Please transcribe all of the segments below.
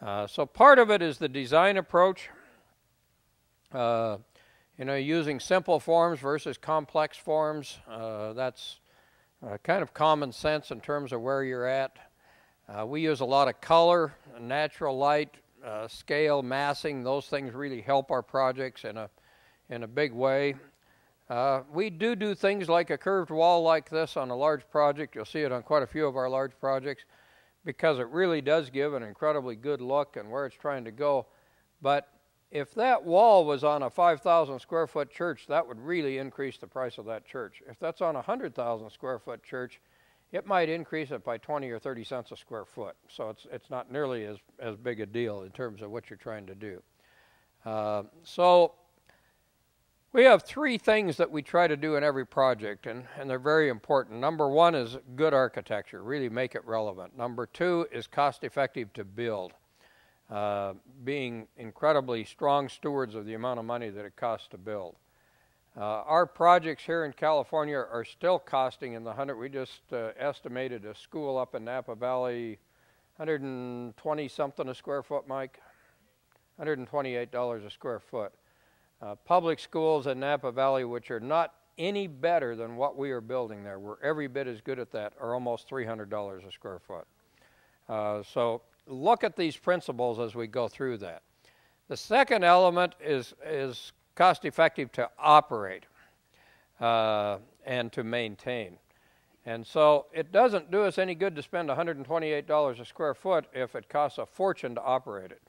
So part of it is the design approach, using simple forms versus complex forms. That's kind of common sense in terms of where you're at. We use a lot of color, natural light, scale, massing. Those things really help our projects in a big way. We do things like a curved wall like this on a large project. You'll see it on quite a few of our large projects because it really does give an incredibly good look and where it's trying to go. But if that wall was on a 5,000 square foot church, that would really increase the price of that church. If that's on a 100,000 square foot church, it might increase it by 20 or 30 cents a square foot. So it's not nearly as big a deal in terms of what you're trying to do. So we have three things that we try to do in every project, and they're very important. Number one is good architecture, really make it relevant. Number two is cost effective to build, being incredibly strong stewards of the amount of money that it costs to build. Our projects here in California are still costing in the we just estimated a school up in Napa Valley, 120 something a square foot, Mike? $128 a square foot. Public schools in Napa Valley, which are not any better than what we are building there, we're every bit as good at that, are almost $300 a square foot. So look at these principles as we go through that. The second element is cost effective to operate and to maintain. And so it doesn't do us any good to spend $128 a square foot if it costs a fortune to operate it.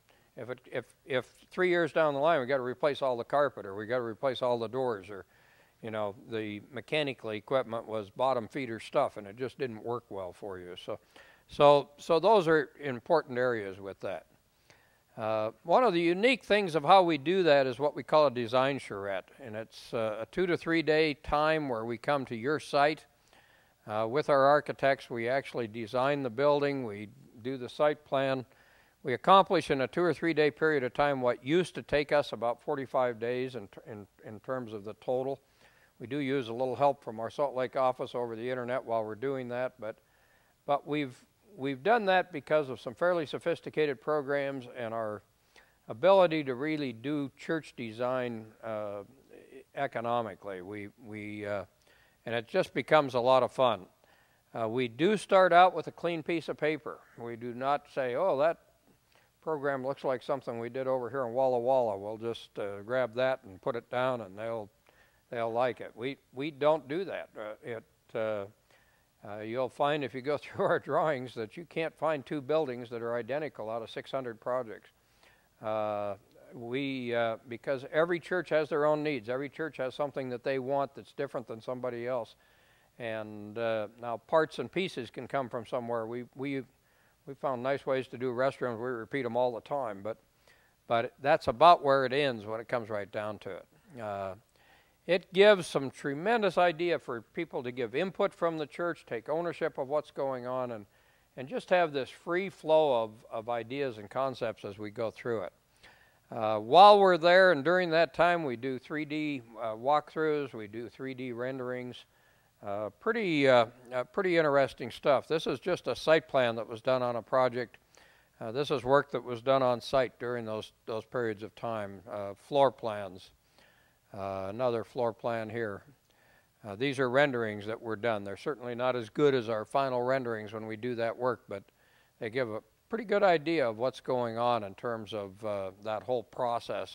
If 3 years down the line we got to replace all the carpet, or we got to replace all the doors, or the mechanical equipment was bottom feeder stuff and it just didn't work well for you. So those are important areas with that. One of the unique things of how we do that is what we call a design charrette, and it's a 2 to 3 day time where we come to your site with our architects. We actually design the building, we do the site plan. We accomplish in a 2 or 3 day period of time what used to take us about 45 days in terms of the total. We do use a little help from our Salt Lake office over the internet while we're doing that, but we've done that because of some fairly sophisticated programs and our ability to really do church design economically. And it just becomes a lot of fun. We do start out with a clean piece of paper. We do not say, oh, that program looks like something we did over here in Walla Walla. We'll just grab that and put it down and they'll like it. We don't do that. You'll find if you go through our drawings that you can't find two buildings that are identical out of 600 projects. Because every church has their own needs. Every church has something that they want that's different than somebody else. And now parts and pieces can come from somewhere. We found nice ways to do restrooms. We repeat them all the time, but that's about where it ends when it comes right down to it. It gives some tremendous idea for people to give input from the church, take ownership of what's going on, and just have this free flow of ideas and concepts as we go through it. While we're there and during that time, we do 3D walkthroughs, we do 3D renderings. Pretty interesting stuff. This is just a site plan that was done on a project. This is work that was done on site during those periods of time. Floor plans. Another floor plan here. These are renderings that were done. They're certainly not as good as our final renderings when we do that work, but they give a pretty good idea of what's going on in terms of that whole process